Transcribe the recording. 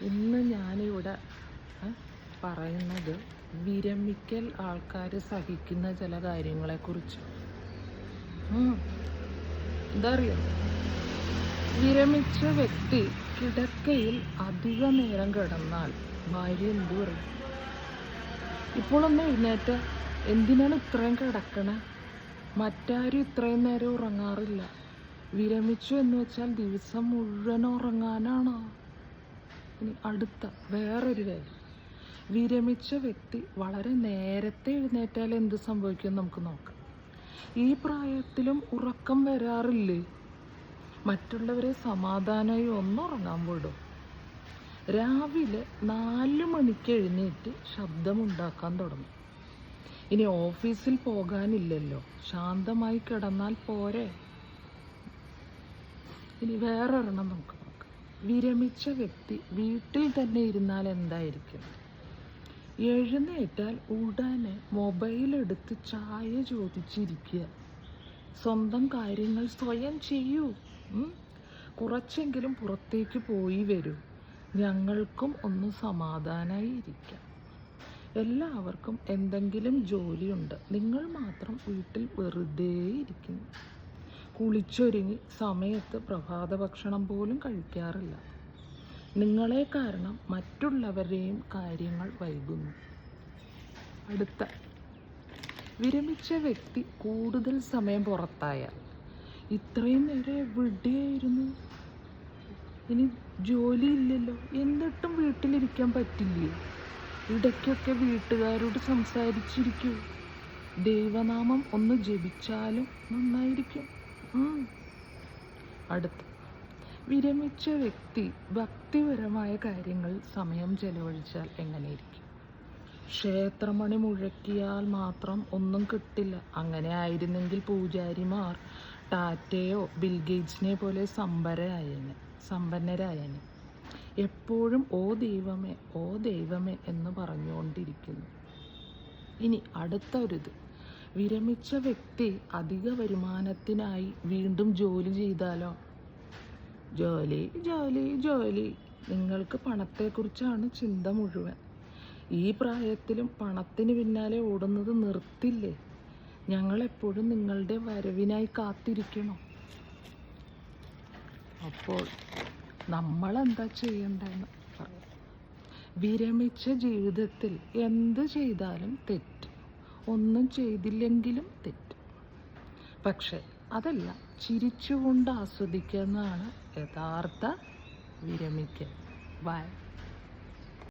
ഇന്ന് ഞാനിവിടെ പറയുന്നത് വിരമിക്കൽ ആൾക്കാർ സഹിക്കുന്ന ചില കാര്യങ്ങളെക്കുറിച്ച്. എന്താ അറിയാം, വിരമിച്ച വ്യക്തി കിടക്കയിൽ അധിക നേരം കിടന്നാൽ ഭാര്യ എന്തു പറയും? ഇപ്പോഴൊന്നും എഴുന്നേറ്റ, എന്തിനാണ് ഇത്രയും കിടക്കണേ? മറ്റാരും ഇത്രയും നേരം ഉറങ്ങാറില്ല. വിരമിച്ചു എന്ന് വെച്ചാൽ ദിവസം മുഴുവൻ ഉറങ്ങാനാണോ? ഇനി അടുത്ത വേറൊരു കാര്യം, വിരമിച്ച വ്യക്തി വളരെ നേരത്തെ എഴുന്നേറ്റാൽ എന്ത് സംഭവിക്കും നമുക്ക് നോക്കാം. ഈ പ്രായത്തിലും ഉറക്കം വരാറില്ലേ? മറ്റുള്ളവരെ സമാധാനമായി ഒന്നുറങ്ങാൻ വിടും. രാവിലെ 4 മണിക്ക് എഴുന്നേറ്റ് ശബ്ദമുണ്ടാക്കാൻ തുടങ്ങും. ഇനി ഓഫീസിൽ പോകാനില്ലല്ലോ, ശാന്തമായി കിടന്നാൽ പോരെ? ഇനി വേറൊരെണ്ണം നമുക്ക് നോക്കാം. വിരമിച്ച വ്യക്തി വീട്ടിൽ തന്നെ ഇരുന്നാൽ എന്തായിരിക്കും? എഴുന്നേറ്റാൽ ഉടനെ മൊബൈലെടുത്ത് ചായ ചോദിച്ചിരിക്കുക. സ്വന്തം കാര്യങ്ങൾ സ്വയം ചെയ്യൂ. കുറച്ചെങ്കിലും പുറത്തേക്ക് പോയി വരൂ. ഞങ്ങൾക്കും ഒന്ന് സമാധാനമായി ഇരിക്കാം. എല്ലാവർക്കും എന്തെങ്കിലും ജോലിയുണ്ട്, നിങ്ങൾ മാത്രം വീട്ടിൽ വെറുതെ ഇരിക്കുന്നു. കുളിച്ചൊരുങ്ങി സമയത്ത് പ്രഭാത ഭക്ഷണം പോലും കഴിക്കാറില്ല. നിങ്ങളെ കാരണം മറ്റുള്ളവരുടെയും കാര്യങ്ങൾ വൈകുന്നു. അടുത്ത, വിരമിച്ച വ്യക്തി കൂടുതൽ സമയം പുറത്തായാൽ, ഇത്രയും നേരം എവിടെയായിരുന്നു? ഇനി ജോലിയില്ലല്ലോ, എന്നിട്ടും വീട്ടിലിരിക്കാൻ പറ്റില്ലേ? ഇടയ്ക്കൊക്കെ വീട്ടുകാരോട് സംസാരിച്ചിരിക്കൂ. ദൈവനാമം ഒന്ന് ജപിച്ചാലും നന്നായിരിക്കും. അടുത്ത, വിരമിച്ച വ്യക്തി ഭക്തിപരമായ കാര്യങ്ങളിൽ സമയം ചെലവഴിച്ചാൽ എങ്ങനെയിരിക്കും? ക്ഷേത്രമണി മുഴക്കിയാൽ മാത്രം ഒന്നും കിട്ടില്ല. അങ്ങനെ ആയിരുന്നെങ്കിൽ പൂജാരിമാർ ടാറ്റയോ ബിൽഗേറ്റ്സിനെ പോലെ സമ്പന്നരായനെ. എപ്പോഴും ഓ ദൈവമേ ഓ ദൈവമേ എന്ന് പറഞ്ഞുകൊണ്ടിരിക്കുന്നു. ഇനി അടുത്ത ഒരിത്, വിരമിച്ച വ്യക്തി അധിക വരുമാനത്തിനായി വീണ്ടും ജോലി ചെയ്താലോ? ജോലി ജോലി ജോലി, നിങ്ങൾക്ക് പണത്തെക്കുറിച്ചാണ് ചിന്ത മുഴുവൻ. ഈ പ്രായത്തിലും പണത്തിന് പിന്നാലെ ഓടുന്നത് നിർത്തില്ലേ? ഞങ്ങളെപ്പോഴും നിങ്ങളുടെ വരവിനായി കാത്തിരിക്കണോ? അപ്പോൾ നമ്മളെന്താ ചെയ്യേണ്ടതെന്ന് പറയാം. വിരമിച്ച ജീവിതത്തിൽ എന്ത് ചെയ്താലും തെറ്റ്, ഒന്നും ചെയ്തില്ലെങ്കിലും തെറ്റ്. പക്ഷെ അതെല്ലാം ചിരിച്ചുകൊണ്ട് ആസ്വദിക്കുന്നതാണ് യഥാർത്ഥ വിരമിക്കൽ. ബൈ.